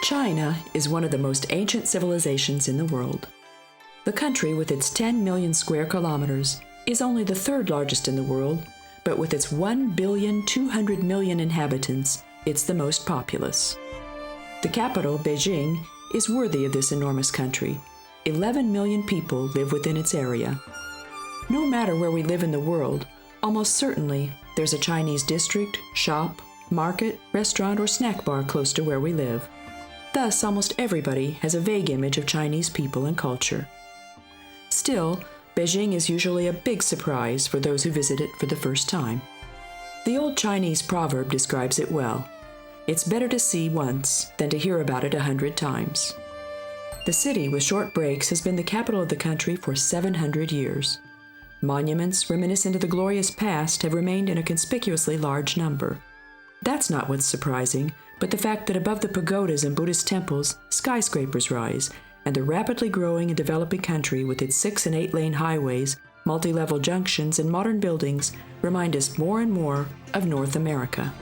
China is one of the most ancient civilizations in the world. The country, with its 10 million square kilometers, is only the third largest in the world, but with its 1,200,000,000 inhabitants, it's the most populous. The capital, Beijing, is worthy of this enormous country. 11 million people live within its area. No matter where we live in the world, almost certainly there's a Chinese district, shop, market, restaurant, or snack bar close to where we live. Thus, almost everybody has a vague image of Chinese people and culture. Still, Beijing is usually a big surprise for those who visit it for the first time. The old Chinese proverb describes it well. It's better to see once than to hear about it 100 times. The city, with short breaks, has been the capital of the country for 700 years. Monuments reminiscent of the glorious past have remained in a conspicuously large number. That's not what's surprising, but the fact that above the pagodas and Buddhist temples, skyscrapers rise, and the rapidly growing and developing country with its 6- and 8-lane highways, multi-level junctions, and modern buildings remind us more and more of North America.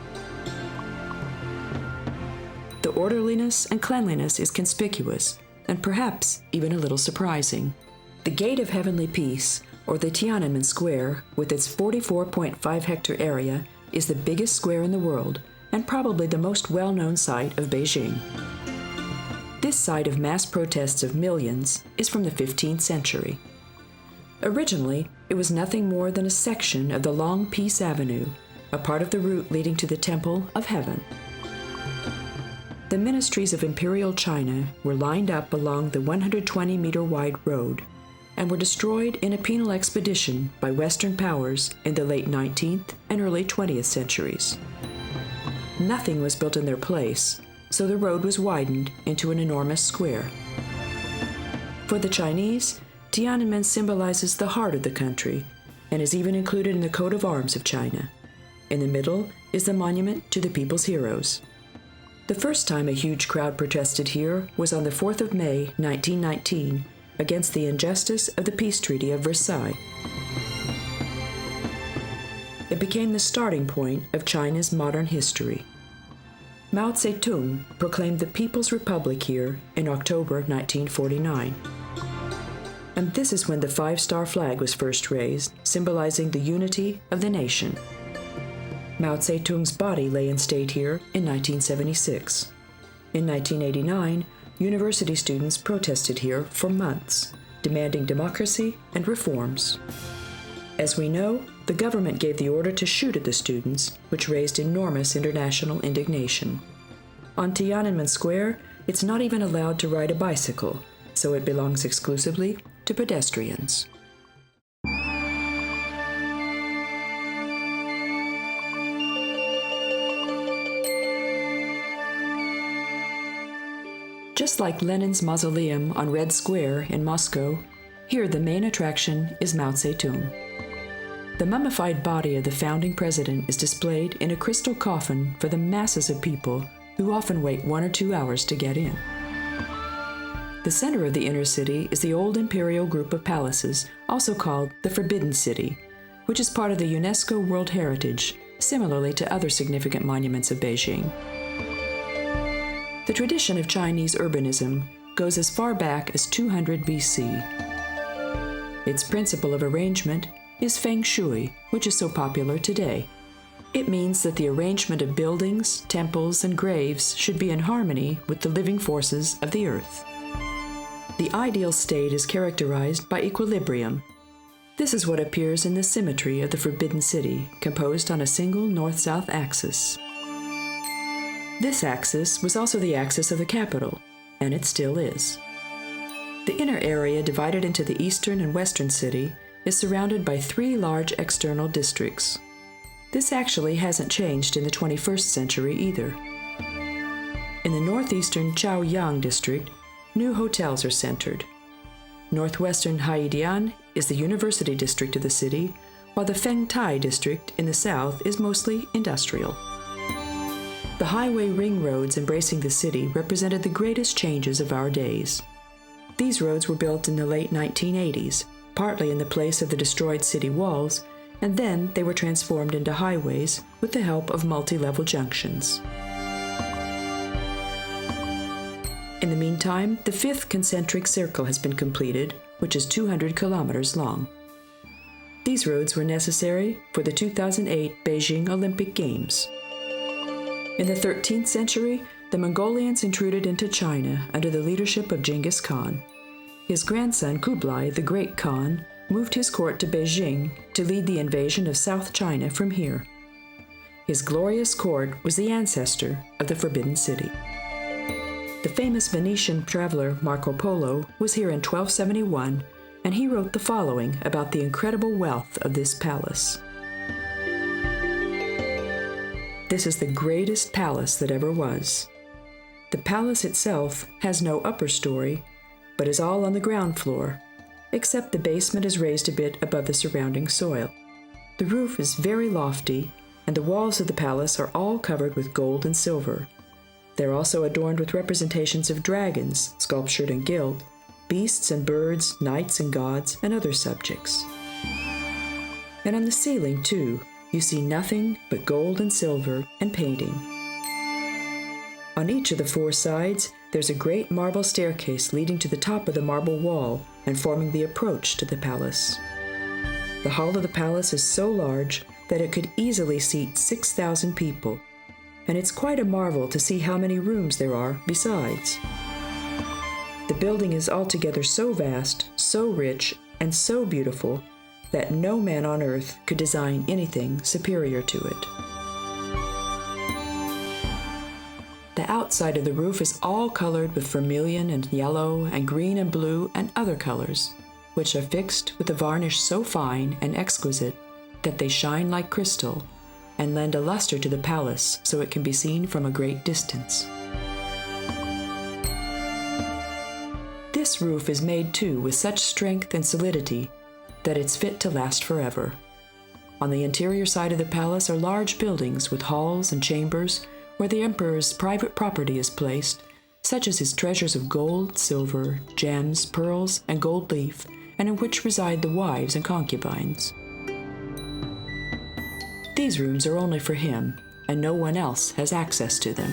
The orderliness and cleanliness is conspicuous, and perhaps even a little surprising. The Gate of Heavenly Peace, or the Tien'anmen Square, with its 44.5-hectare area, is the biggest square in the world, and probably the most well-known site of Beijing. This site of mass protests of millions is from the 15th century. Originally, it was nothing more than a section of the long Peace Avenue, a part of the route leading to the Temple of Heaven. The ministries of imperial China were lined up along the 120-meter-wide road and were destroyed in a penal expedition by Western powers in the late 19th and early 20th centuries. Nothing was built in their place, so the road was widened into an enormous square. For the Chinese, Tiananmen symbolizes the heart of the country and is even included in the coat of arms of China. In the middle is the monument to the people's heroes. The first time a huge crowd protested here was on the 4th of May, 1919, against the injustice of the Peace Treaty of Versailles. It became the starting point of China's modern history. Mao Zedong proclaimed the People's Republic here in October 1949. And this is when the 5-star flag was first raised, symbolizing the unity of the nation. Mao Zedong's body lay in state here in 1976. In 1989, university students protested here for months, demanding democracy and reforms. As we know, the government gave the order to shoot at the students, which raised enormous international indignation. On Tiananmen Square, it's not even allowed to ride a bicycle, so it belongs exclusively to pedestrians. Just like Lenin's mausoleum on Red Square in Moscow, here the main attraction is Mao Zedong. The mummified body of the founding president is displayed in a crystal coffin for the masses of people who often wait 1 or 2 hours to get in. The center of the inner city is the old imperial group of palaces, also called the Forbidden City, which is part of the UNESCO World Heritage, similarly to other significant monuments of Beijing. The tradition of Chinese urbanism goes as far back as 200 BC. Its principle of arrangement is feng shui, which is so popular today. It means that the arrangement of buildings, temples, and graves should be in harmony with the living forces of the earth. The ideal state is characterized by equilibrium. This is what appears in the symmetry of the Forbidden City, composed on a single north-south axis. This axis was also the axis of the capital, and it still is. The inner area, divided into the eastern and western city, is surrounded by 3 large external districts. This actually hasn't changed in the 21st century either. In the northeastern Chaoyang district, new hotels are centered. Northwestern Haidian is the university district of the city, while the Fengtai district in the south is mostly industrial. The highway ring roads embracing the city represented the greatest changes of our days. These roads were built in the late 1980s, partly in the place of the destroyed city walls, and then they were transformed into highways with the help of multi-level junctions. meantime, the fifth concentric circle has been completed, which is 200 kilometers long. These roads were necessary for the 2008 Beijing Olympic Games. In the 13th century, the Mongolians intruded into China under the leadership of Genghis Khan. His grandson Kublai, the Great Khan, moved his court to Beijing to lead the invasion of South China from here. His glorious court was the ancestor of the Forbidden City. The famous Venetian traveler Marco Polo was here in 1271, and he wrote the following about the incredible wealth of this palace. This is the greatest palace that ever was. The palace itself has no upper story, but is all on the ground floor, except the basement is raised a bit above the surrounding soil. The roof is very lofty, and the walls of the palace are all covered with gold and silver. They're also adorned with representations of dragons, sculptured in gilt, beasts and birds, knights and gods, and other subjects. And on the ceiling, too, you see nothing but gold and silver and painting. On each of the four sides, there's a great marble staircase leading to the top of the marble wall and forming the approach to the palace. The hall of the palace is so large that it could easily seat 6,000 people, and it's quite a marvel to see how many rooms there are besides. The building is altogether so vast, so rich, and so beautiful that no man on earth could design anything superior to it. The outside of the roof is all colored with vermilion and yellow and green and blue and other colors, which are fixed with a varnish so fine and exquisite that they shine like crystal and lend a luster to the palace so it can be seen from a great distance. This roof is made too with such strength and solidity that it's fit to last forever. On the interior side of the palace are large buildings with halls and chambers where the emperor's private property is placed, such as his treasures of gold, silver, gems, pearls, and gold leaf, and in which reside the wives and concubines. These rooms are only for him, and no one else has access to them.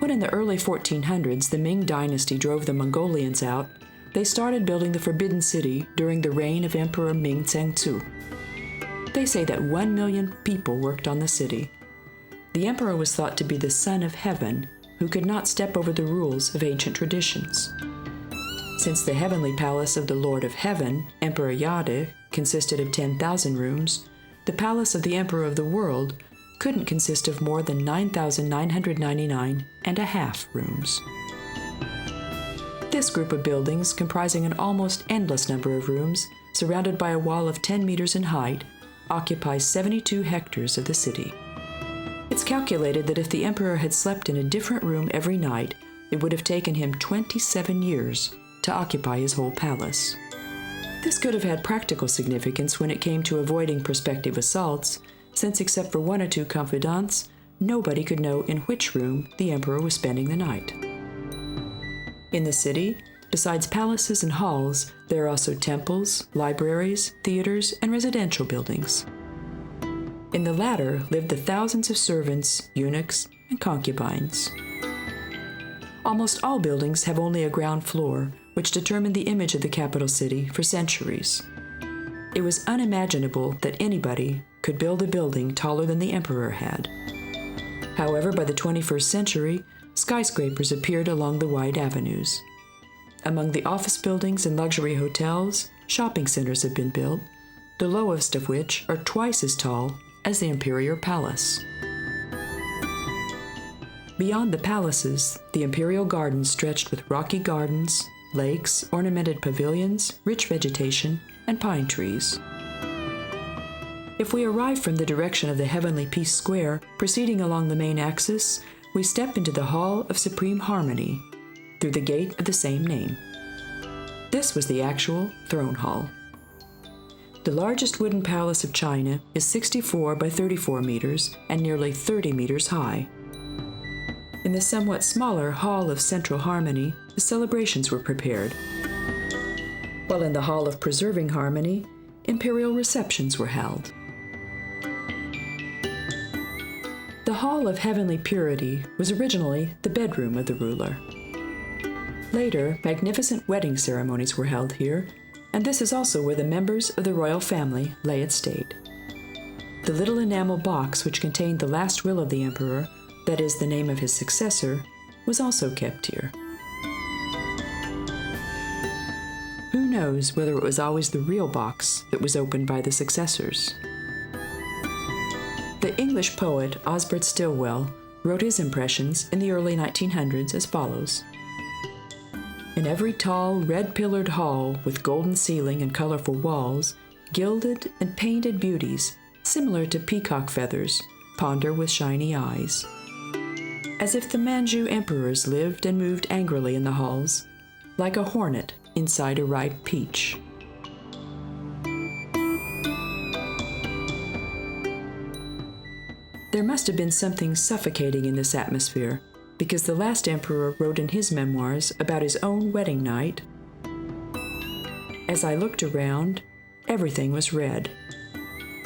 When in the early 1400s the Ming Dynasty drove the Mongolians out, they started building the Forbidden City during the reign of Emperor Ming Dinasty. They say that 1 million people worked on the city. The emperor was thought to be the son of heaven, who could not step over the rules of ancient traditions. Since the heavenly palace of the Lord of Heaven, Emperor Yade, consisted of 10,000 rooms, the palace of the Emperor of the World couldn't consist of more than 9,999.5 rooms. This group of buildings, comprising an almost endless number of rooms, surrounded by a wall of 10 meters in height, occupies 72 hectares of the city. It's calculated that if the emperor had slept in a different room every night, it would have taken him 27 years to occupy his whole palace. This could have had practical significance when it came to avoiding prospective assaults, since except for one or two confidants, nobody could know in which room the emperor was spending the night. In the city, besides palaces and halls, there are also temples, libraries, theaters, and residential buildings. In the latter lived the thousands of servants, eunuchs, and concubines. Almost all buildings have only a ground floor, which determined the image of the capital city for centuries. It was unimaginable that anybody could build a building taller than the emperor had. However, by the 21st century, skyscrapers appeared along the wide avenues. Among the office buildings and luxury hotels, shopping centers have been built, the lowest of which are twice as tall as the imperial palace. Beyond the palaces, the imperial gardens stretched with rocky gardens, lakes, ornamented pavilions, rich vegetation, and pine trees. If we arrive from the direction of the Heavenly Peace Square, proceeding along the main axis, we step into the Hall of Supreme Harmony through the gate of the same name. This was the actual throne hall. The largest wooden palace of China is 64 by 34 meters and nearly 30 meters high. In the somewhat smaller Hall of Central Harmony, the celebrations were prepared, while in the Hall of Preserving Harmony, imperial receptions were held. The The Hall of Heavenly Purity was originally the bedroom of the ruler. Later, magnificent wedding ceremonies were held here, and this is also where the members of the royal family lay at state. The little enamel box which contained the last will of the emperor, that is, the name of his successor, was also kept here. Who knows whether it was always the real box that was opened by the successors? The English poet Osbert Stilwell wrote his impressions in the early 1900s as follows. In every tall, red-pillared hall with golden ceiling and colorful walls, gilded and painted beauties, similar to peacock feathers, ponder with shiny eyes. As if the Manchu emperors lived and moved angrily in the halls, like a hornet inside a ripe peach. There must have been something suffocating in this atmosphere, because the last emperor wrote in his memoirs about his own wedding night, "As I looked around, everything was red.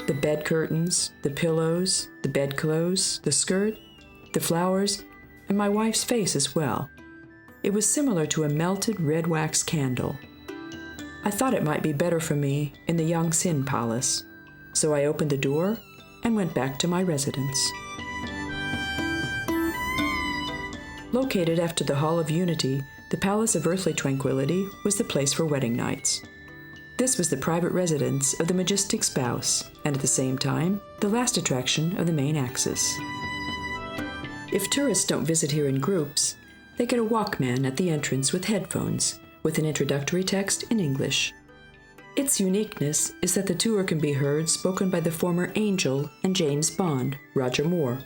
The bed curtains, the pillows, the bedclothes, the skirt, the flowers, and my wife's face as well. It was similar to a melted red wax candle. I thought it might be better for me in the Yangtze Palace, so I opened the door and went back to my residence." Located after the Hall of Unity, the Palace of Earthly Tranquility was the place for wedding nights. This was the private residence of the majestic spouse, and at the same time, the last attraction of the main axis. If tourists don't visit here in groups, they get a Walkman at the entrance with headphones, with an introductory text in English. Its uniqueness is that the tour can be heard spoken by the former Angel and James Bond, Roger Moore,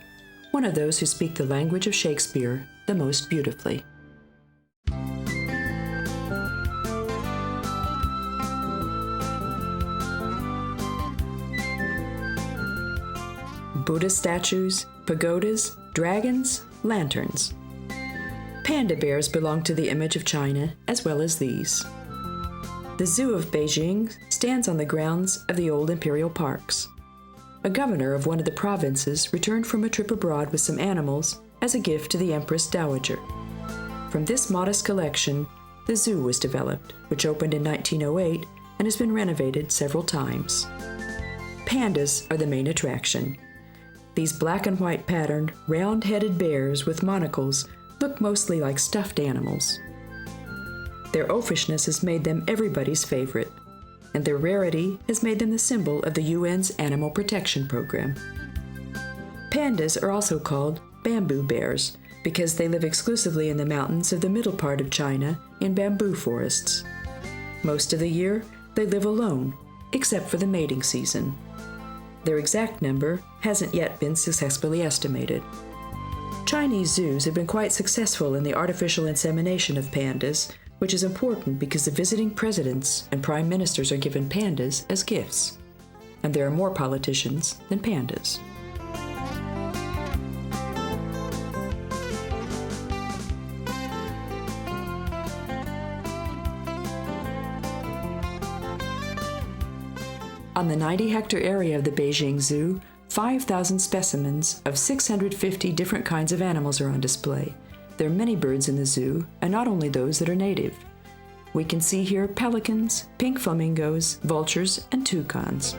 one of those who speak the language of Shakespeare the most beautifully. Buddhist statues, pagodas, dragons, lanterns. Panda bears belong to the image of China as well as these. The Zoo of Beijing stands on the grounds of the old imperial parks. A governor of one of the provinces returned from a trip abroad with some animals as a gift to the Empress Dowager. From this modest collection, the zoo was developed, which opened in 1908 and has been renovated several times. Pandas are the main attraction. These black and white patterned, round-headed bears with monocles look mostly like stuffed animals. Their oafishness has made them everybody's favorite, and their rarity has made them the symbol of the UN's Animal Protection Program. Pandas are also called bamboo bears because they live exclusively in the mountains of the middle part of China in bamboo forests. Most of the year, they live alone, except for the mating season. Their exact number hasn't yet been successfully estimated. Chinese zoos have been quite successful in the artificial insemination of pandas, which is important because the visiting presidents and prime ministers are given pandas as gifts. And there are more politicians than pandas. On the 90-hectare area of the Beijing Zoo, 5,000 specimens of 650 different kinds of animals are on display. There are many birds in the zoo, and not only those that are native. We can see here pelicans, pink flamingos, vultures, and toucans.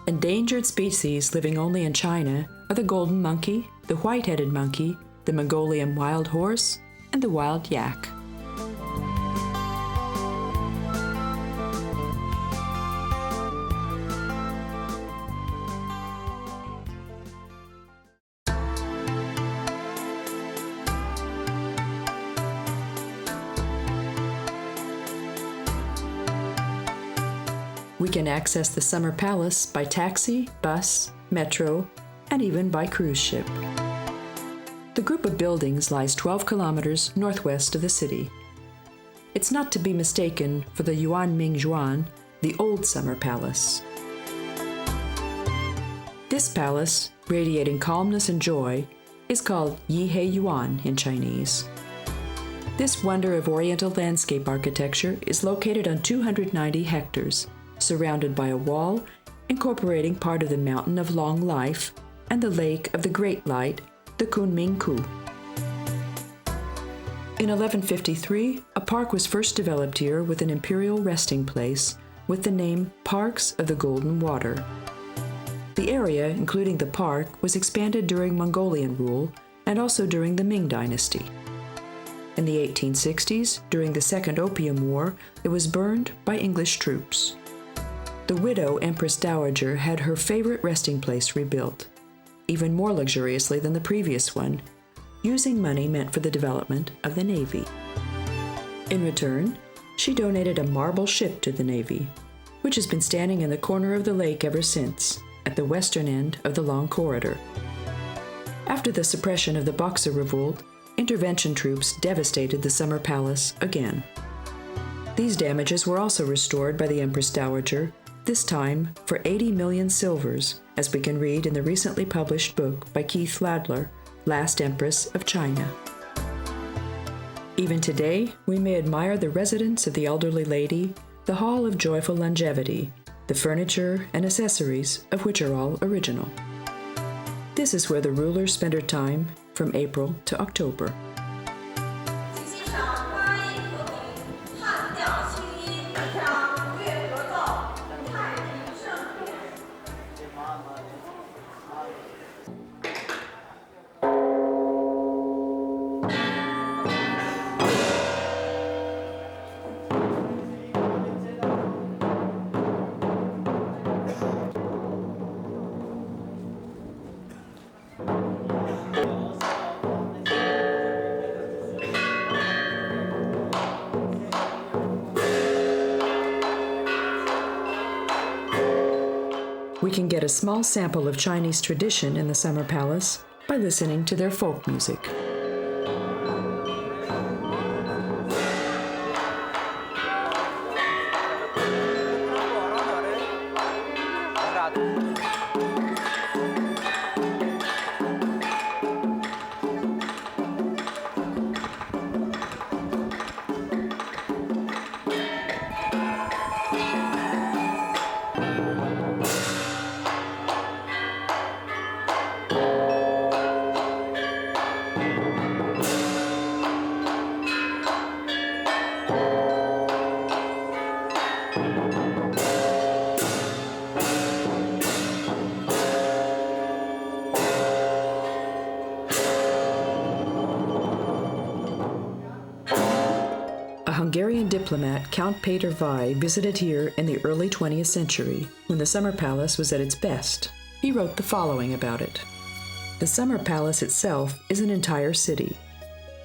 Endangered species living only in China are the golden monkey, the white-headed monkey, the Mongolian wild horse, and the wild yak. We can access the Summer Palace by taxi, bus, metro, and even by cruise ship. The group of buildings lies 12 kilometers northwest of the city. It's not to be mistaken for the Yuan, the old Summer Palace. This palace, radiating calmness and joy, is called Yihei Yuan in Chinese. This wonder of Oriental landscape architecture is located on 290 hectares, surrounded by a wall incorporating part of the Mountain of Long Life and the Lake of the Great Light, the Kunming Ku. In 1153, a park was first developed here with an imperial resting place with the name Parks of the Golden Water. The area, including the park, was expanded during Mongolian rule and also during the Ming Dynasty. In the 1860s, during the Second Opium War, it was burned by English troops. The widow Empress Dowager had her favorite resting place rebuilt, even more luxuriously than the previous one, using money meant for the development of the Navy. In return, she donated a marble ship to the Navy, which has been standing in the corner of the lake ever since, at the western end of the long corridor. After the suppression of the Boxer Revolt, intervention troops devastated the Summer Palace again. These damages were also restored by the Empress Dowager, this time for 80 million silvers, as we can read in the recently published book by Keith Ladler, Last Empress of China. Even today, we may admire the residence of the elderly lady, the Hall of Joyful Longevity, the furniture and accessories of which are all original. This is where the ruler spent her time from April to October. We can get a small sample of Chinese tradition in the Summer Palace by listening to their folk music. A Hungarian diplomat, Count Peter Vai, visited here in the early 20th century, when the Summer Palace was at its best. He wrote the following about it. The Summer Palace itself is an entire city.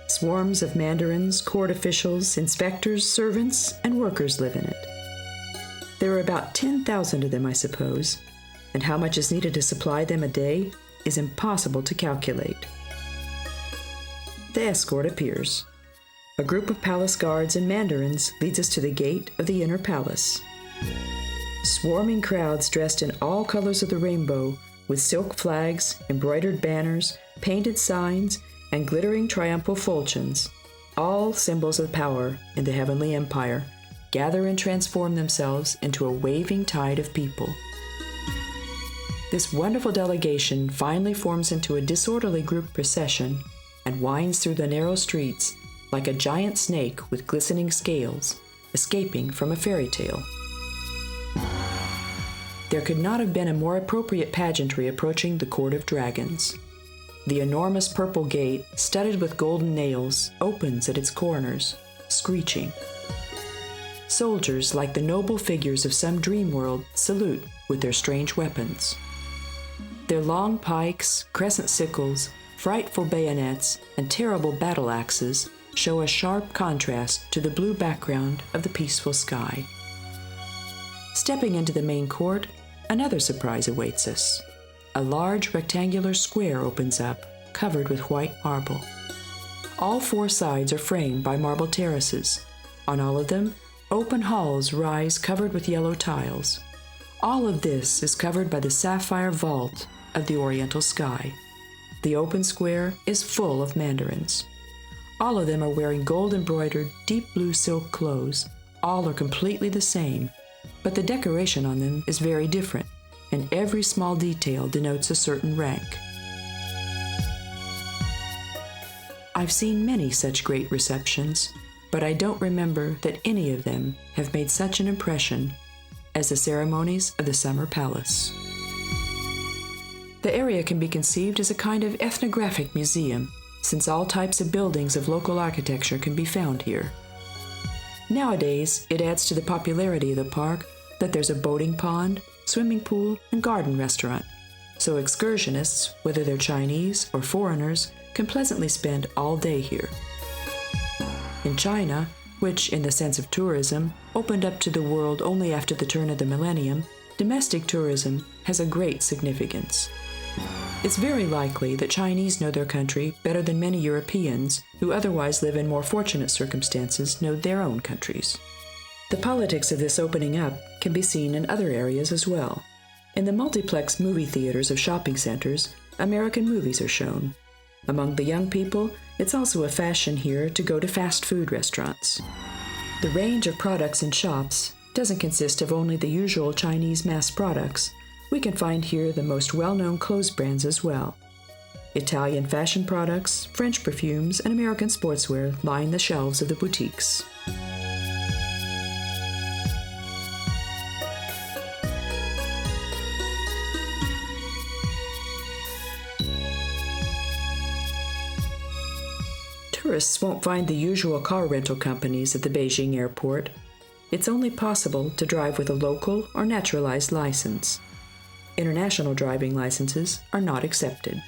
Swarms of mandarins, court officials, inspectors, servants, and workers live in it. There are about 10,000 of them, I suppose, and how much is needed to supply them a day is impossible to calculate. The escort appears. A group of palace guards and mandarins leads us to the gate of the inner palace. Swarming crowds dressed in all colors of the rainbow, with silk flags, embroidered banners, painted signs, and glittering triumphal falchions, all symbols of power in the heavenly empire, gather and transform themselves into a waving tide of people. This wonderful delegation finally forms into a disorderly group procession and winds through the narrow streets like a giant snake with glistening scales, escaping from a fairy tale. There could not have been a more appropriate pageantry approaching the Court of Dragons. The enormous purple gate, studded with golden nails, opens at its corners, screeching. Soldiers, like the noble figures of some dream world, salute with their strange weapons. Their long pikes, crescent sickles, frightful bayonets, and terrible battle axes show a sharp contrast to the blue background of the peaceful sky. Stepping into the main court, another surprise awaits us. A large rectangular square opens up, covered with white marble. All four sides are framed by marble terraces. On all of them, open halls rise covered with yellow tiles. All of this is covered by the sapphire vault of the oriental sky. The open square is full of mandarins. All of them are wearing gold-embroidered, deep blue silk clothes. All are completely the same, but the decoration on them is very different, and every small detail denotes a certain rank. I've seen many such great receptions, but I don't remember that any of them have made such an impression as the ceremonies of the Summer Palace. The area can be conceived as a kind of ethnographic museum, since all types of buildings of local architecture can be found here. Nowadays, it adds to the popularity of the park that there's a boating pond, swimming pool, and garden restaurant, so excursionists, whether they're Chinese or foreigners, can pleasantly spend all day here. In China, which, in the sense of tourism, opened up to the world only after the turn of the millennium, domestic tourism has a great significance. It's very likely that Chinese know their country better than many Europeans, who otherwise live in more fortunate circumstances, know their own countries. The politics of this opening up can be seen in other areas as well. In the multiplex movie theaters of shopping centers, American movies are shown. Among the young people, it's also a fashion here to go to fast food restaurants. The range of products in shops doesn't consist of only the usual Chinese mass products. We can find here the most well-known clothes brands as well. Italian fashion products, French perfumes, and American sportswear line the shelves of the boutiques. Tourists won't find the usual car rental companies at the Beijing airport. It's only possible to drive with a local or naturalized license. International driving licenses are not accepted.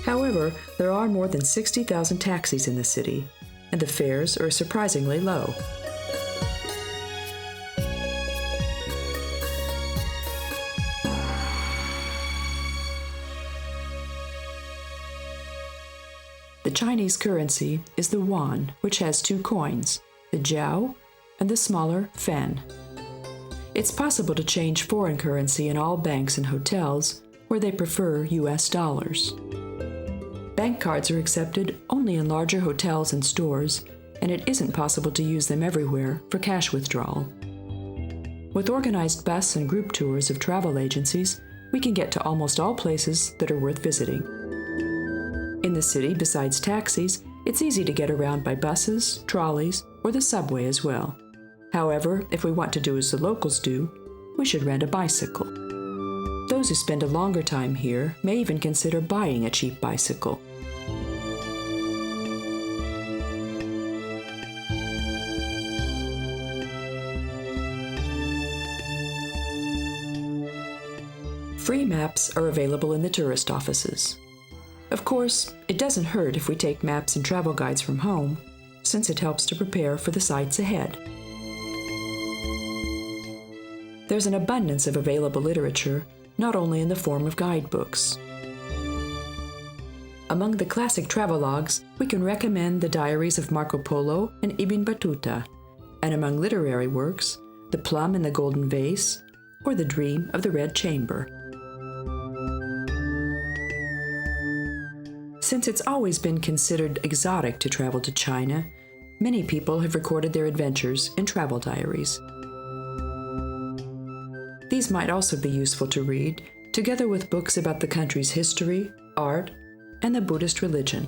However, there are more than 60,000 taxis in the city, and the fares are surprisingly low. The Chinese currency is the yuan, which has two coins, the jiao and the smaller fen. It's possible to change foreign currency in all banks and hotels where they prefer US dollars. Bank cards are accepted only in larger hotels and stores, and it isn't possible to use them everywhere for cash withdrawal. With organized bus and group tours of travel agencies, we can get to almost all places that are worth visiting. In the city, besides taxis, it's easy to get around by buses, trolleys, or the subway as well. However, if we want to do as the locals do, we should rent a bicycle. Those who spend a longer time here may even consider buying a cheap bicycle. Free maps are available in the tourist offices. Of course, it doesn't hurt if we take maps and travel guides from home, since it helps to prepare for the sights ahead. There's an abundance of available literature, not only in the form of guidebooks. Among the classic travelogues, we can recommend the diaries of Marco Polo and Ibn Battuta, and among literary works, The Plum in the Golden Vase or The Dream of the Red Chamber. Since it's always been considered exotic to travel to China, many people have recorded their adventures in travel diaries. These might also be useful to read, together with books about the country's history, art, and the Buddhist religion.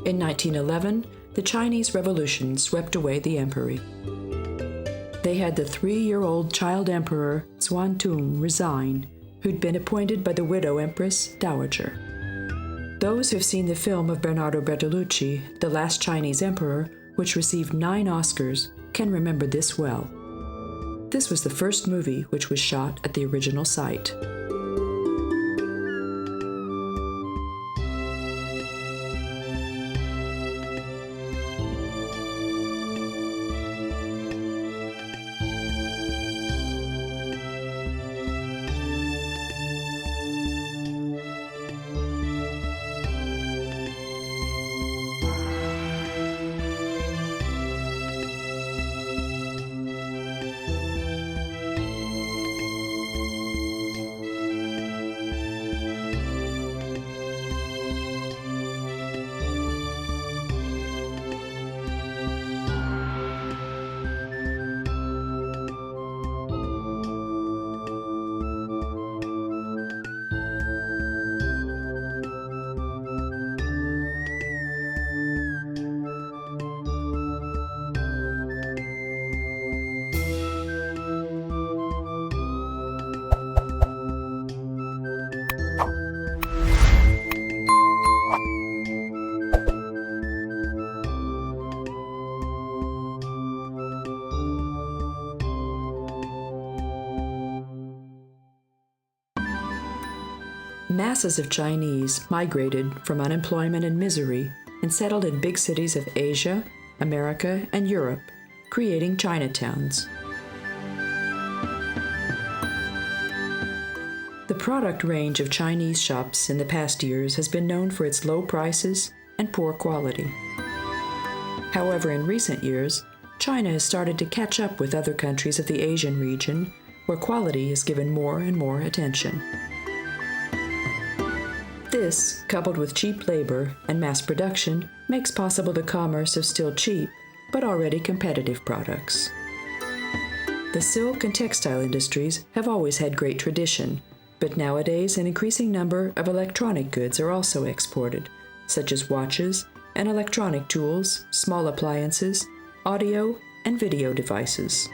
In 1911, the Chinese Revolution swept away the emperor. They had the 3-year-old child emperor Xuantung resign, who'd been appointed by the widow empress Dowager. Those who've seen the film of Bernardo Bertolucci, The Last Chinese Emperor, which received 9 Oscars, can remember this well. This was the first movie which was shot at the original site. Masses of Chinese migrated from unemployment and misery and settled in big cities of Asia, America, and Europe, creating Chinatowns. The product range of Chinese shops in the past years has been known for its low prices and poor quality. However, in recent years, China has started to catch up with other countries of the Asian region, where quality is given more and more attention. This, coupled with cheap labor and mass production, makes possible the commerce of still cheap, but already competitive products. The silk and textile industries have always had great tradition, but nowadays an increasing number of electronic goods are also exported, such as watches and electronic tools, small appliances, audio and video devices.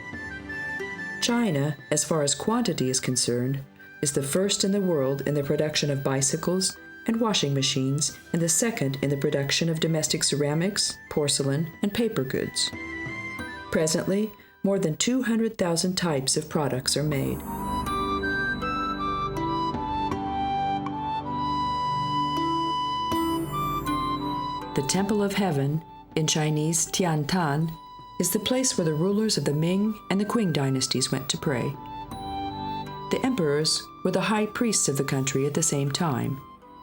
China, as far as quantity is concerned, is the first in the world in the production of bicycles and washing machines, and the second in the production of domestic ceramics, porcelain, and paper goods. Presently, more than 200,000 types of products are made. The Temple of Heaven, in Chinese Tian'anmen, is the place where the rulers of the Ming and the Qing dynasties went to pray. The emperors were the high priests of the country at the same time.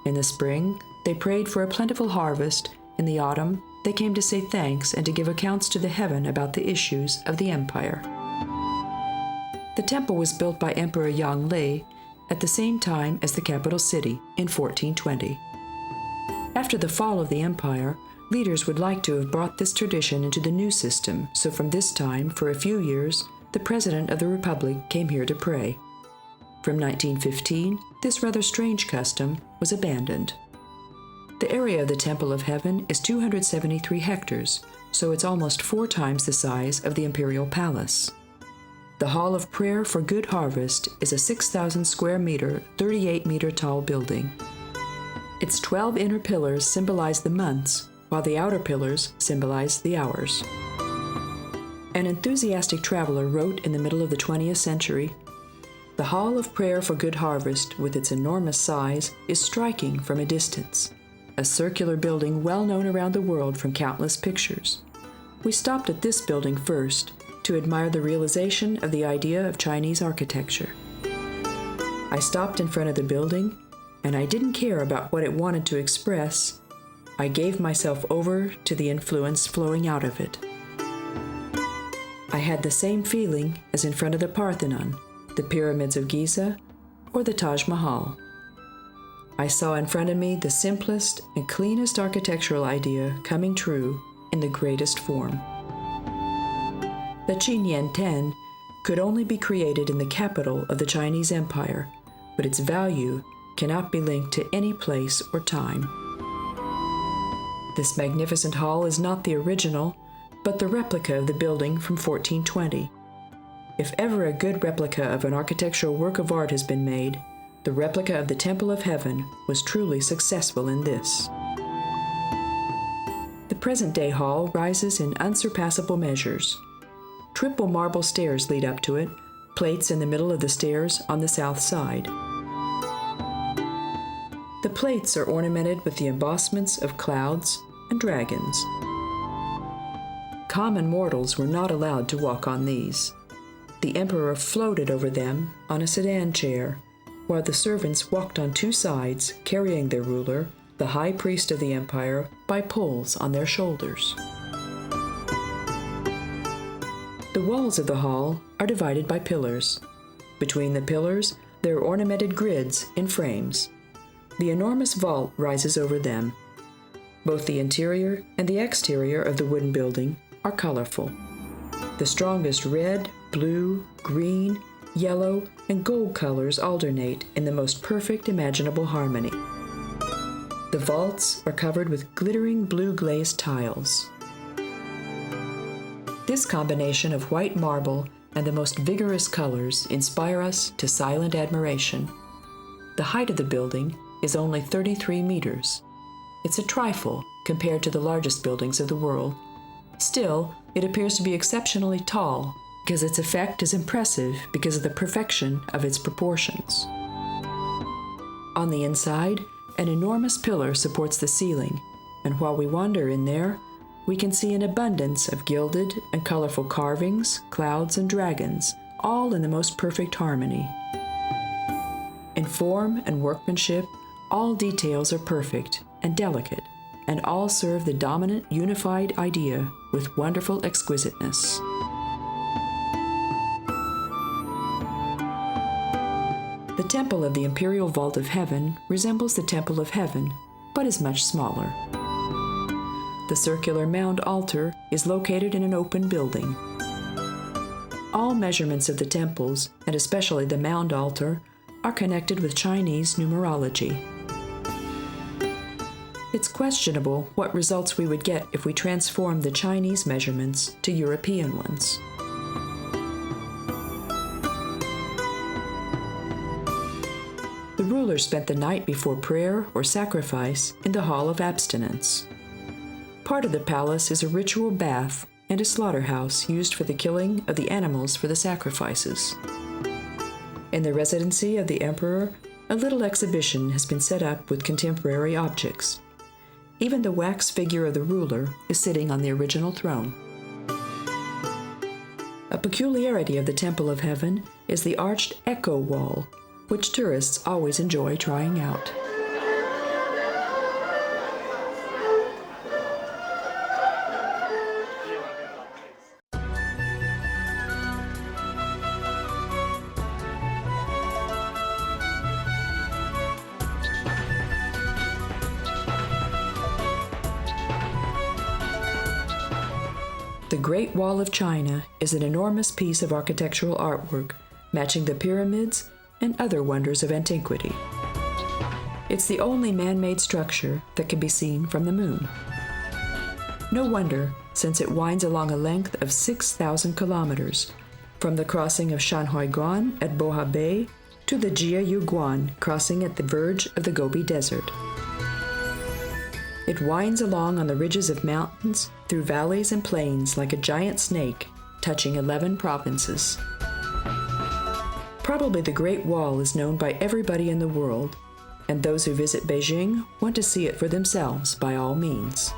In the spring, they prayed for a plentiful harvest. In the autumn, they came to say thanks and to give accounts to the heaven about the issues of the empire. The temple was built by Emperor Yang Lei at the same time as the capital city in 1420. After the fall of the empire, leaders would like to have brought this tradition into the new system, so from this time, for a few years, the President of the Republic came here to pray. From 1915, this rather strange custom was abandoned. The area of the Temple of Heaven is 273 hectares, so it's almost 4 times the size of the Imperial Palace. The Hall of Prayer for Good Harvest is a 6,000 square meter, 38-meter tall building. Its 12 inner pillars symbolize the months, while the outer pillars symbolize the hours. An enthusiastic traveler wrote in the middle of the 20th century, "The Hall of Prayer for Good Harvest, with its enormous size, is striking from a distance, a circular building well known around the world from countless pictures. We stopped at this building first to admire the realization of the idea of Chinese architecture. I stopped in front of the building, and I didn't care about what it wanted to express. I gave myself over to the influence flowing out of it. I had the same feeling as in front of the Parthenon, the pyramids of Giza, or the Taj Mahal. I saw in front of me the simplest and cleanest architectural idea coming true in the greatest form. The Tien'anmen could only be created in the capital of the Chinese Empire, but its value cannot be linked to any place or time. This magnificent hall is not the original, but the replica of the building from 1420. if ever a good replica of an architectural work of art has been made, the replica of the Temple of Heaven was truly successful in this. The present-day hall rises in unsurpassable measures. Triple marble stairs lead up to it, plates in the middle of the stairs on the south side. The plates are ornamented with the embossments of clouds and dragons. Common mortals were not allowed to walk on these. The emperor floated over them on a sedan chair, while the servants walked on two sides, carrying their ruler, the high priest of the empire, by poles on their shoulders. The walls of the hall are divided by pillars. Between the pillars, there are ornamented grids in frames. The enormous vault rises over them. Both the interior and the exterior of the wooden building are colorful. The strongest red, blue, green, yellow, and gold colors alternate in the most perfect imaginable harmony. The vaults are covered with glittering blue glazed tiles. This combination of white marble and the most vigorous colors inspire us to silent admiration. The height of the building is only 33 meters. It's a trifle compared to the largest buildings of the world. Still, it appears to be exceptionally tall because its effect is impressive because of the perfection of its proportions. On the inside, an enormous pillar supports the ceiling, and while we wander in there, we can see an abundance of gilded and colorful carvings, clouds, and dragons, all in the most perfect harmony. In form and workmanship, all details are perfect and delicate, and all serve the dominant unified idea with wonderful exquisiteness. The Temple of the Imperial Vault of Heaven resembles the Temple of Heaven, but is much smaller. The circular mound altar is located in an open building. All measurements of the temples, and especially the mound altar, are connected with Chinese numerology. It's questionable what results we would get if we transformed the Chinese measurements to European ones. The ruler spent the night before prayer or sacrifice in the Hall of Abstinence. Part of the palace is a ritual bath and a slaughterhouse used for the killing of the animals for the sacrifices. In the residency of the emperor, a little exhibition has been set up with contemporary objects. Even the wax figure of the ruler is sitting on the original throne. A peculiarity of the Temple of Heaven is the arched echo wall, which tourists always enjoy trying out. The Great Wall of China is an enormous piece of architectural artwork, matching the pyramids and other wonders of antiquity. It's the only man-made structure that can be seen from the moon. No wonder, since it winds along a length of 6,000 kilometers, from the crossing of Shanhaiguan at Boha Bay to the Jiayuguan crossing at the verge of the Gobi Desert. It winds along on the ridges of mountains, through valleys and plains like a giant snake, touching 11 provinces. Probably the Great Wall is known by everybody in the world, and those who visit Beijing want to see it for themselves by all means.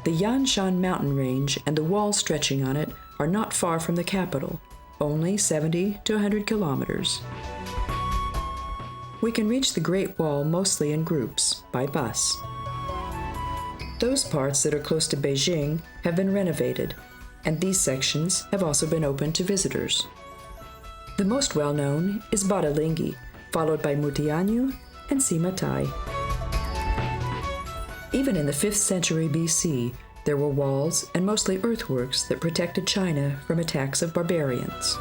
The Yanshan mountain range and the wall stretching on it are not far from the capital, only 70 to 100 kilometers. We can reach the Great Wall mostly in groups, by bus. Those parts that are close to Beijing have been renovated, and these sections have also been opened to visitors. The most well-known is Badalingi, followed by Mutianyu and Simatai. Even in the 5th century BC, there were walls and mostly earthworks that protected China from attacks of barbarians.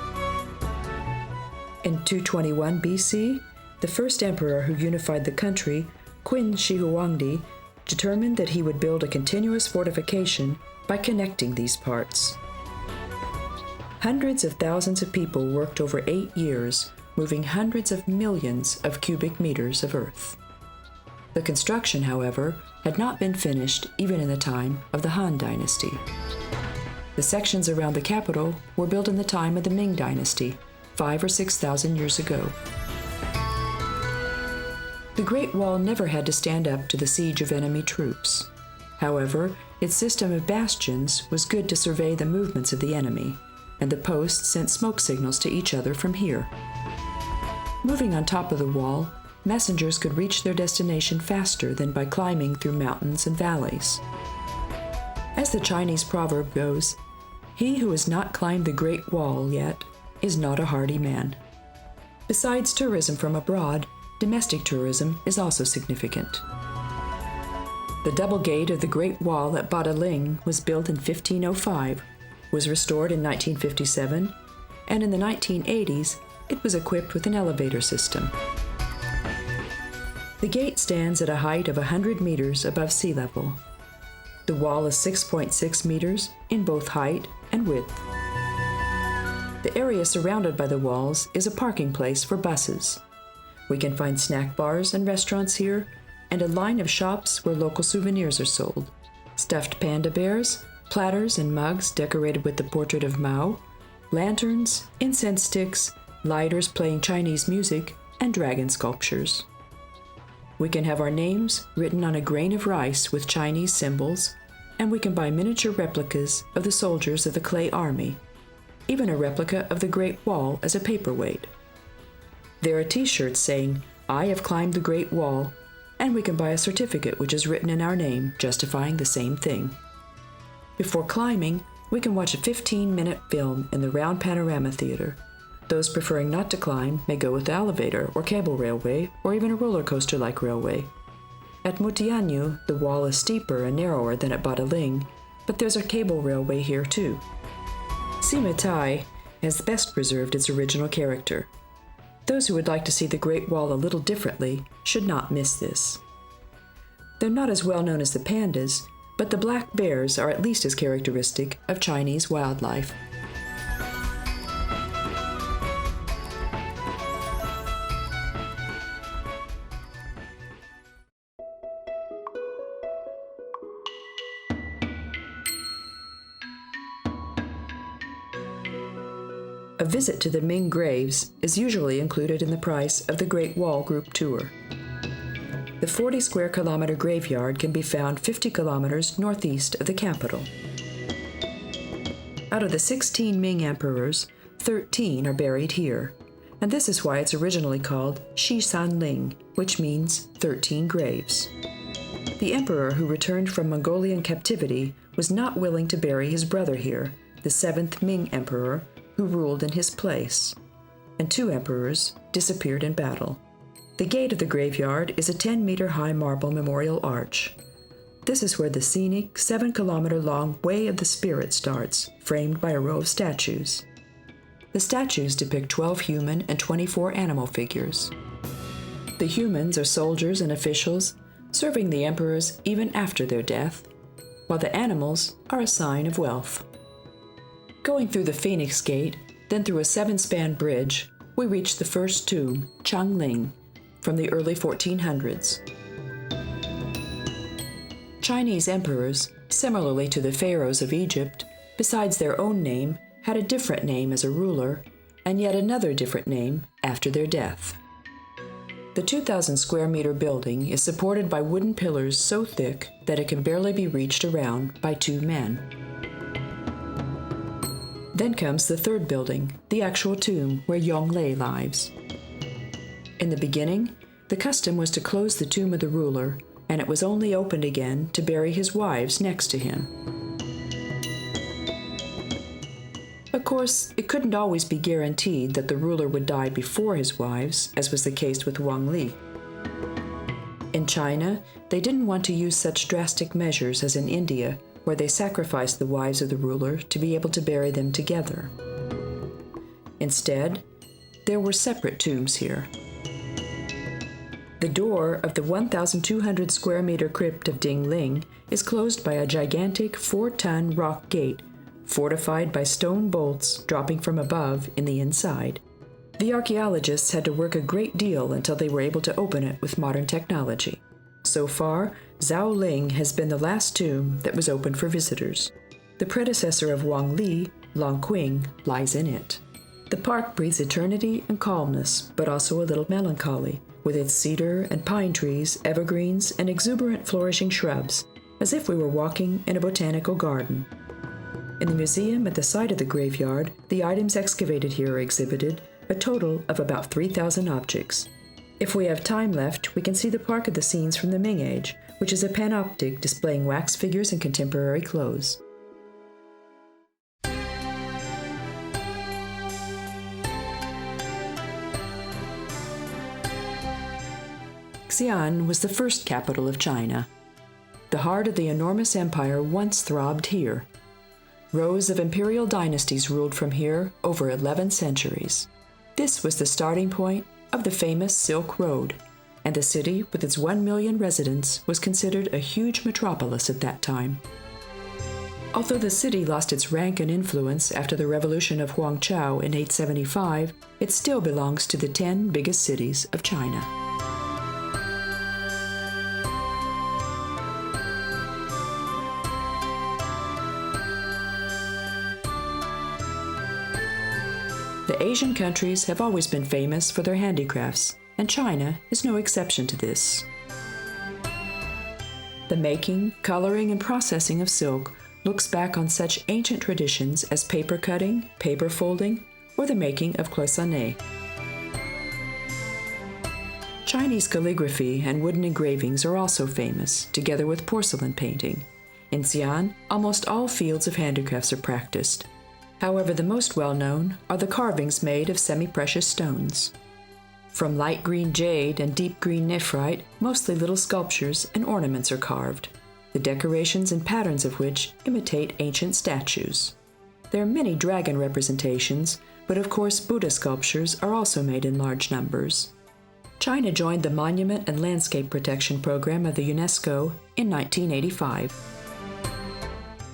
In 221 BC, the first emperor who unified the country, Qin Shi Huangdi, determined that he would build a continuous fortification by connecting these parts. Hundreds of thousands of people worked over 8 years, moving hundreds of millions of cubic meters of earth. The construction, however, had not been finished even in the time of the Han Dynasty. The sections around the capital were built in the time of the Ming Dynasty, 5,000 or 6,000 years ago. The Great Wall never had to stand up to the siege of enemy troops. However, its system of bastions was good to survey the movements of the enemy, and the posts sent smoke signals to each other from here. Moving on top of the wall, messengers could reach their destination faster than by climbing through mountains and valleys. As the Chinese proverb goes, "He who has not climbed the Great Wall yet is not a hardy man." Besides tourism from abroad, domestic tourism is also significant. The double gate of the Great Wall at Badaling was built in 1505, was restored in 1957, and in the 1980s, it was equipped with an elevator system. The gate stands at a height of 100 meters above sea level. The wall is 6.6 meters in both height and width. The area surrounded by the walls is a parking place for buses. We can find snack bars and restaurants here, and a line of shops where local souvenirs are sold. Stuffed panda bears, platters and mugs decorated with the portrait of Mao, lanterns, incense sticks, lighters playing Chinese music, and dragon sculptures. We can have our names written on a grain of rice with Chinese symbols, and we can buy miniature replicas of the soldiers of the clay army, even a replica of the Great Wall as a paperweight. There are t-shirts saying, "I have climbed the Great Wall," and we can buy a certificate which is written in our name, justifying the same thing. Before climbing, we can watch a 15-minute film in the Round Panorama Theater. Those preferring not to climb may go with the elevator or cable railway or even a roller coaster-like railway. At Mutianyu, the wall is steeper and narrower than at Badaling, but there's a cable railway here too. Sima Tai has best preserved its original character. Those who would like to see the Great Wall a little differently should not miss this. They're not as well known as the pandas, but the black bears are at least as characteristic of Chinese wildlife. A visit to the Ming graves is usually included in the price of the Great Wall Group Tour. The 40 square kilometer graveyard can be found 50 kilometers northeast of the capital. Out of the 16 Ming emperors, 13 are buried here, and this is why it's originally called Xian Ling, which means 13 graves. The emperor who returned from Mongolian captivity was not willing to bury his brother here, the 7th Ming emperor, who ruled in his place, and 2 emperors disappeared in battle. The gate of the graveyard is a 10-meter-high marble memorial arch. This is where the scenic, 7-kilometer-long Way of the Spirit starts, framed by a row of statues. The statues depict 12 human and 24 animal figures. The humans are soldiers and officials, serving the emperors even after their death, while the animals are a sign of wealth. Going through the Phoenix Gate, then through a 7-span bridge, we reach the first tomb, Changling, from the early 1400s. Chinese emperors, similarly to the pharaohs of Egypt, besides their own name, had a different name as a ruler, and yet another different name after their death. The 2,000 square meter building is supported by wooden pillars so thick that it can barely be reached around by 2 men. Then comes the third building, the actual tomb where Yonglei lives. In the beginning, the custom was to close the tomb of the ruler, and it was only opened again to bury his wives next to him. Of course, it couldn't always be guaranteed that the ruler would die before his wives, as was the case with Wang Li. In China, they didn't want to use such drastic measures as in India, where they sacrificed the wives of the ruler to be able to bury them together. Instead, there were separate tombs here. The door of the 1,200 square meter crypt of Dingling is closed by a gigantic 4-ton rock gate, fortified by stone bolts dropping from above in the inside. The archaeologists had to work a great deal until they were able to open it with modern technology. So far, Zhao Ling has been the last tomb that was open for visitors. The predecessor of Wang Li, Longqing, lies in it. The park breathes eternity and calmness, but also a little melancholy, with its cedar and pine trees, evergreens, and exuberant flourishing shrubs, as if we were walking in a botanical garden. In the museum at the side of the graveyard, the items excavated here are exhibited, a total of about 3,000 objects. If we have time left, we can see the park of the scenes from the Ming Age, which is a panoptic displaying wax figures in contemporary clothes. Xian was the first capital of China. The heart of the enormous empire once throbbed here. Rows of imperial dynasties ruled from here over 11 centuries. This was the starting point of the famous Silk Road, and the city, with its 1 million residents, was considered a huge metropolis at that time. Although the city lost its rank and influence after the revolution of Huang Chao in 875, it still belongs to the 10 biggest cities of China. The Asian countries have always been famous for their handicrafts, and China is no exception to this. The making, coloring, and processing of silk looks back on such ancient traditions as paper cutting, paper folding, or the making of cloisonné. Chinese calligraphy and wooden engravings are also famous, together with porcelain painting. In Xi'an, almost all fields of handicrafts are practiced. However, the most well-known are the carvings made of semi-precious stones. From light green jade and deep green nephrite, mostly little sculptures and ornaments are carved, the decorations and patterns of which imitate ancient statues. There are many dragon representations, but of course Buddha sculptures are also made in large numbers. China joined the Monument and Landscape Protection Program of the UNESCO in 1985.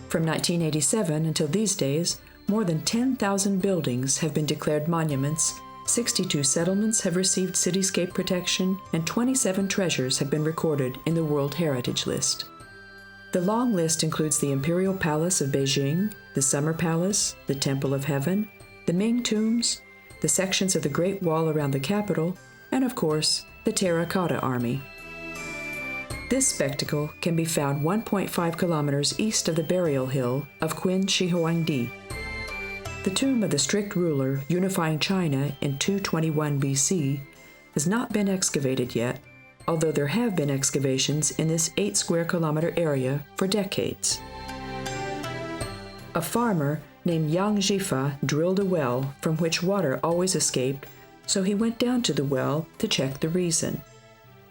From 1987 until these days, more than 10,000 buildings have been declared monuments, 62 settlements have received cityscape protection, and 27 treasures have been recorded in the World Heritage List. The long list includes the Imperial Palace of Beijing, the Summer Palace, the Temple of Heaven, the Ming Tombs, the sections of the Great Wall around the capital, and of course, the Terracotta Army. This spectacle can be found 1.5 kilometers east of the burial hill of Qin Shi Huangdi. The tomb of the strict ruler unifying China in 221 BC has not been excavated yet, although there have been excavations in this 8 square kilometer area for decades. A farmer named Yang Jifa drilled a well from which water always escaped, so he went down to the well to check the reason.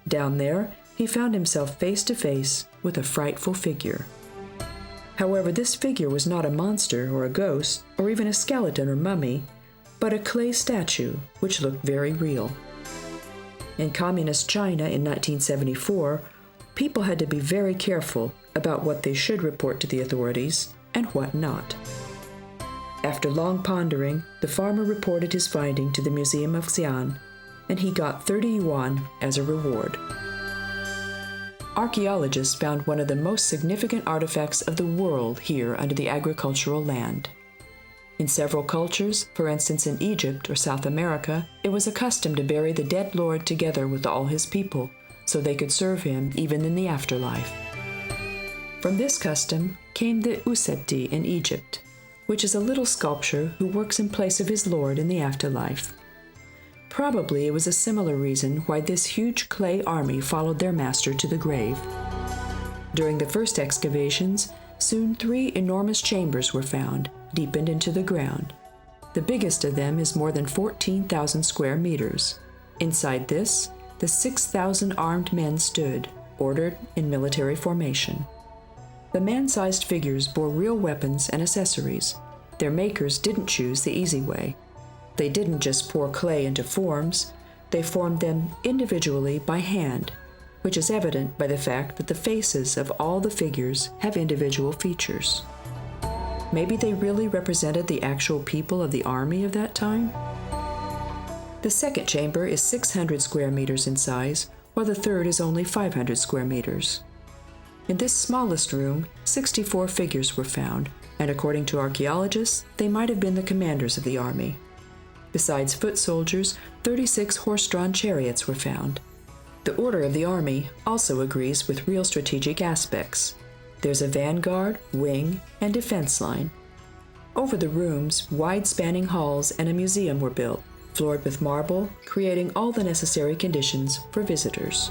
Down there, he found himself face to face with a frightful figure. However, this figure was not a monster or a ghost, or even a skeleton or mummy, but a clay statue which looked very real. In communist China in 1974, people had to be very careful about what they should report to the authorities and what not. After long pondering, the farmer reported his finding to the Museum of Xi'an, and he got 30 yuan as a reward. Archaeologists found one of the most significant artifacts of the world here under the agricultural land. In several cultures, for instance in Egypt or South America, it was a custom to bury the dead lord together with all his people, so they could serve him even in the afterlife. From this custom came the usebti in Egypt, which is a little sculpture who works in place of his lord in the afterlife. Probably it was a similar reason why this huge clay army followed their master to the grave. During the first excavations, soon 3 enormous chambers were found, deepened into the ground. The biggest of them is more than 14,000 square meters. Inside this, the 6,000 armed men stood, ordered in military formation. The man-sized figures bore real weapons and accessories. Their makers didn't choose the easy way. They didn't just pour clay into forms, they formed them individually by hand, which is evident by the fact that the faces of all the figures have individual features. Maybe they really represented the actual people of the army of that time? The second chamber is 600 square meters in size, while the third is only 500 square meters. In this smallest room, 64 figures were found, and according to archaeologists, they might have been the commanders of the army. Besides foot soldiers, 36 horse-drawn chariots were found. The order of the army also agrees with real strategic aspects. There's a vanguard, wing, and defense line. Over the rooms, wide-spanning halls and a museum were built, floored with marble, creating all the necessary conditions for visitors.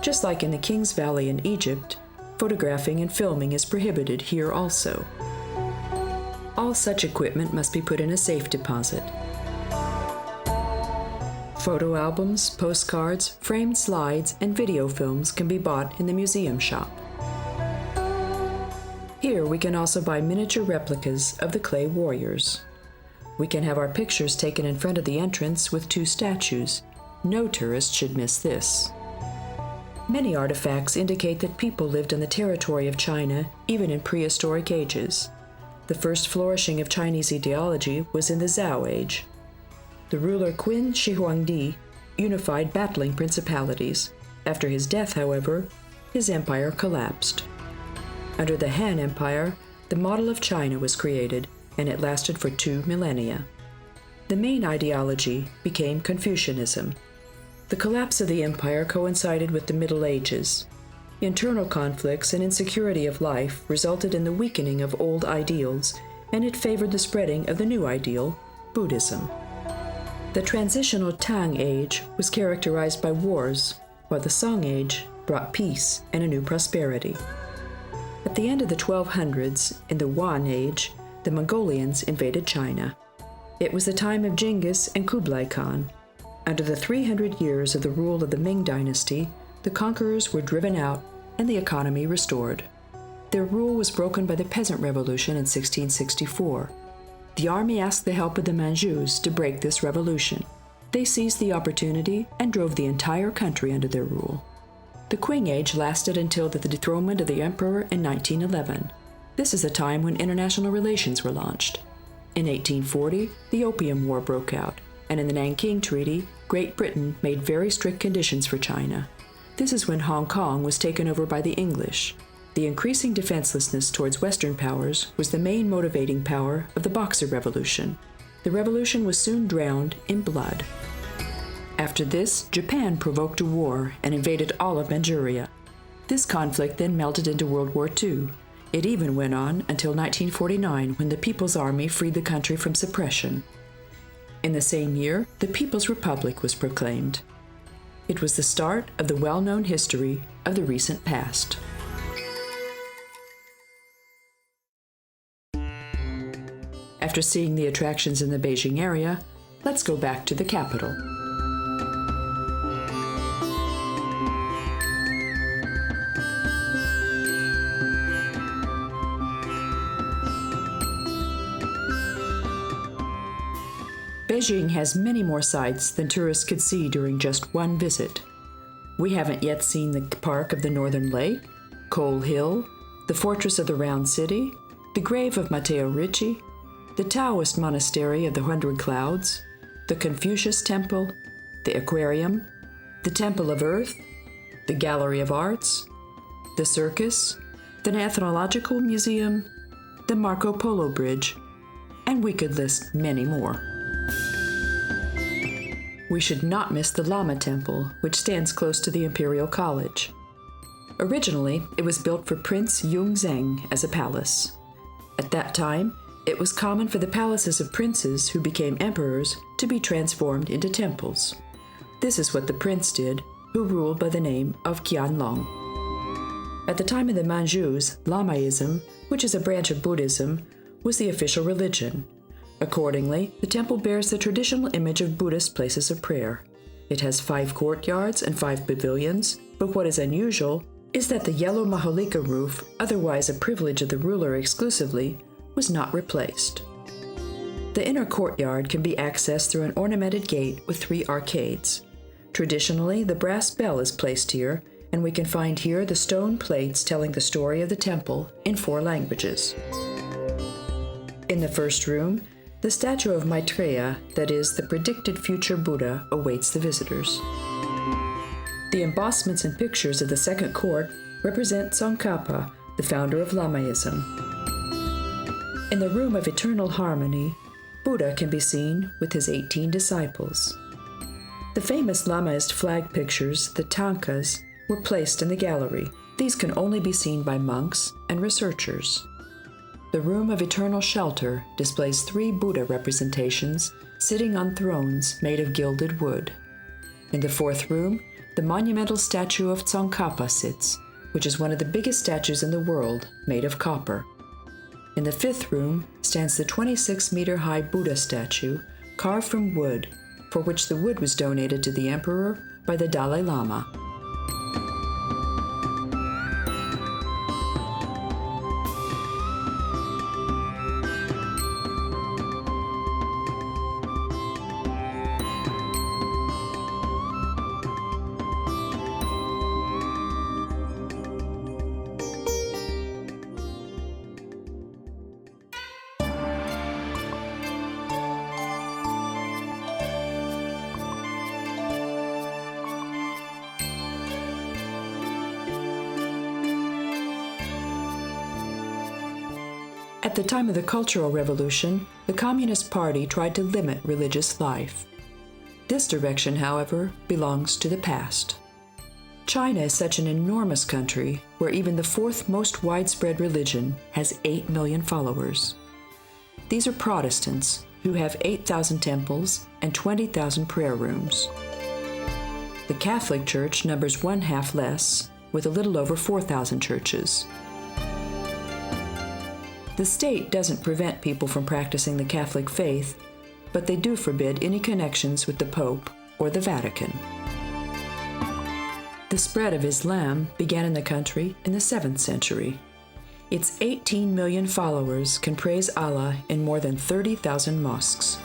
Just like in the King's Valley in Egypt, photographing and filming is prohibited here also. All such equipment must be put in a safe deposit. Photo albums, postcards, framed slides, and video films can be bought in the museum shop. Here we can also buy miniature replicas of the clay warriors. We can have our pictures taken in front of the entrance with 2 statues. No tourist should miss this. Many artifacts indicate that people lived on the territory of China even in prehistoric ages. The first flourishing of Chinese ideology was in the Zhou Age. The ruler Qin Shi Huangdi unified battling principalities. After his death, however, his empire collapsed. Under the Han Empire, the model of China was created, and it lasted for 2 millennia. The main ideology became Confucianism. The collapse of the empire coincided with the Middle Ages. Internal conflicts and insecurity of life resulted in the weakening of old ideals, and it favored the spreading of the new ideal, Buddhism. The transitional Tang Age was characterized by wars, while the Song Age brought peace and a new prosperity. At the end of the 1200s, in the Yuan Age, the Mongolians invaded China. It was the time of Genghis and Kublai Khan. Under the 300 years of the rule of the Ming Dynasty, the conquerors were driven out and the economy restored. Their rule was broken by the Peasant Revolution in 1664. The army asked the help of the Manchus to break this revolution. They seized the opportunity and drove the entire country under their rule. The Qing Age lasted until the dethronement of the emperor in 1911. This is a time when international relations were launched. In 1840, the Opium War broke out, and in the Nanking Treaty, Great Britain made very strict conditions for China. This is when Hong Kong was taken over by the English. The increasing defenselessness towards Western powers was the main motivating power of the Boxer Revolution. The revolution was soon drowned in blood. After this, Japan provoked a war and invaded all of Manchuria. This conflict then melted into World War II. It even went on until 1949, when the People's Army freed the country from suppression. In the same year, the People's Republic was proclaimed. It was the start of the well-known history of the recent past. After seeing the attractions in the Beijing area, let's go back to the capital. Beijing has many more sights than tourists could see during just one visit. We haven't yet seen the Park of the Northern Lake, Coal Hill, the Fortress of the Round City, the grave of Matteo Ricci, the Taoist Monastery of the 100 Clouds, the Confucius Temple, the Aquarium, the Temple of Earth, the Gallery of Arts, the Circus, the Ethnological Museum, the Marco Polo Bridge, and we could list many more. We should not miss the Lama Temple, which stands close to the Imperial College. Originally, it was built for Prince Yongzheng as a palace. At that time, it was common for the palaces of princes who became emperors to be transformed into temples. This is what the prince did, who ruled by the name of Qianlong. At the time of the Manchus, Lamaism, which is a branch of Buddhism, was the official religion. Accordingly, the temple bears the traditional image of Buddhist places of prayer. It has 5 courtyards and 5 pavilions, but what is unusual is that the yellow mahalika roof, otherwise a privilege of the ruler exclusively, was not replaced. The inner courtyard can be accessed through an ornamented gate with 3 arcades. Traditionally, the brass bell is placed here, and we can find here the stone plates telling the story of the temple in 4 languages. In the first room, the statue of Maitreya, that is, the predicted future Buddha, awaits the visitors. The embossments and pictures of the second court represent Tsongkhapa, the founder of Lamaism. In the room of eternal harmony, Buddha can be seen with his 18 disciples. The famous Lamaist flag pictures, the tankas, were placed in the gallery. These can only be seen by monks and researchers. The room of eternal shelter displays 3 Buddha representations sitting on thrones made of gilded wood. In the 4th room, the monumental statue of Tsongkhapa sits, which is one of the biggest statues in the world, made of copper. In the 5th room stands the 26-meter-high Buddha statue, carved from wood, for which the wood was donated to the emperor by the Dalai Lama. At the time of the Cultural Revolution, the Communist Party tried to limit religious life. This direction, however, belongs to the past. China is such an enormous country where even the 4th most widespread religion has 8 million followers. These are Protestants who have 8,000 temples and 20,000 prayer rooms. The Catholic Church numbers 1/2 less, with a little over 4,000 churches. The state doesn't prevent people from practicing the Catholic faith, but they do forbid any connections with the Pope or the Vatican. The spread of Islam began in the country in the 7th century. Its 18 million followers can praise Allah in more than 30,000 mosques.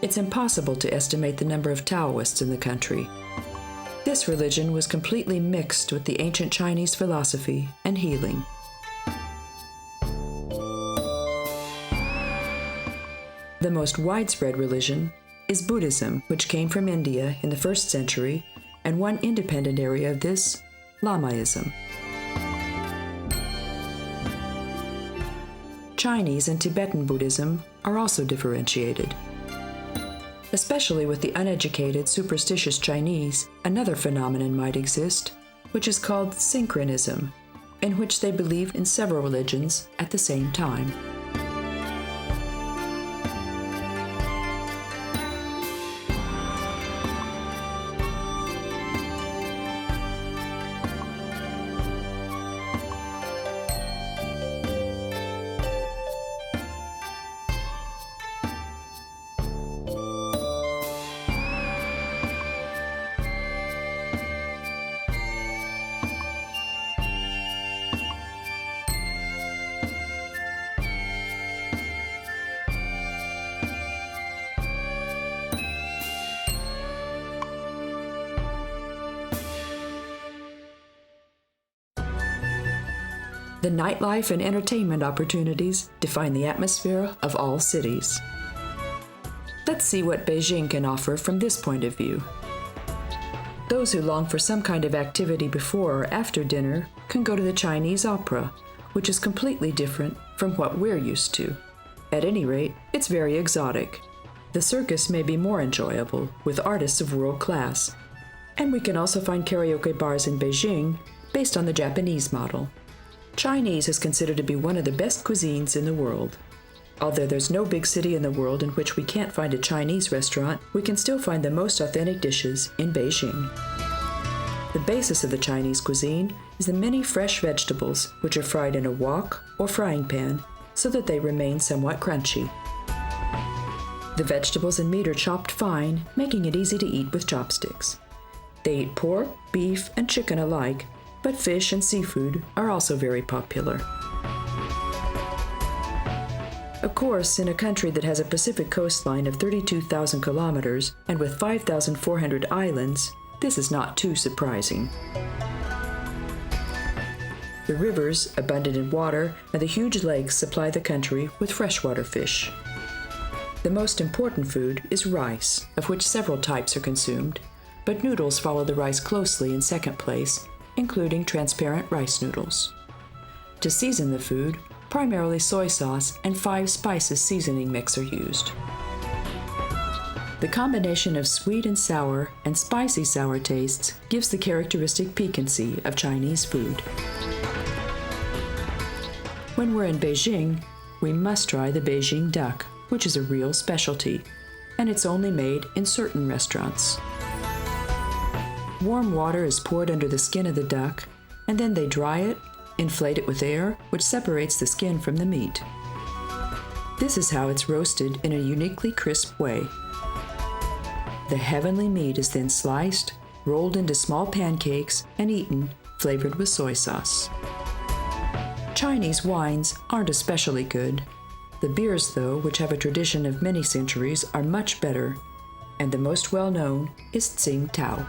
It's impossible to estimate the number of Taoists in the country. This religion was completely mixed with the ancient Chinese philosophy and healing. The most widespread religion is Buddhism, which came from India in the 1st century, and one independent area of this, Lamaism. Chinese and Tibetan Buddhism are also differentiated. Especially with the uneducated, superstitious Chinese, another phenomenon might exist, which is called synchronism, in which they believe in several religions at the same time. The nightlife and entertainment opportunities define the atmosphere of all cities. Let's see what Beijing can offer from this point of view. Those who long for some kind of activity before or after dinner can go to the Chinese opera, which is completely different from what we're used to. At any rate, it's very exotic. The circus may be more enjoyable, with artists of world class. And we can also find karaoke bars in Beijing based on the Japanese model. Chinese is considered to be one of the best cuisines in the world. Although there's no big city in the world in which we can't find a Chinese restaurant, we can still find the most authentic dishes in Beijing. The basis of the Chinese cuisine is the many fresh vegetables, which are fried in a wok or frying pan so that they remain somewhat crunchy. The vegetables and meat are chopped fine, making it easy to eat with chopsticks. They eat pork, beef, and chicken alike, but fish and seafood are also very popular. Of course, in a country that has a Pacific coastline of 32,000 kilometers and with 5,400 islands, This is not too surprising. The rivers, abundant in water, and the huge lakes supply the country with freshwater fish. The most important food is rice, of which several types are consumed, but noodles follow the rice closely in second place, including transparent rice noodles. To season the food, primarily soy sauce and 5 spices seasoning mix are used. The combination of sweet and sour and spicy sour tastes gives the characteristic piquancy of Chinese food. When we're in Beijing, we must try the Beijing duck, which is a real specialty, and it's only made in certain restaurants. Warm water is poured under the skin of the duck, and then they dry it, inflate it with air, which separates the skin from the meat. This is how it's roasted in a uniquely crisp way. The heavenly meat is then sliced, rolled into small pancakes, and eaten, flavored with soy sauce. Chinese wines aren't especially good. The beers, though, which have a tradition of many centuries, are much better, and the most well-known is Tsingtao.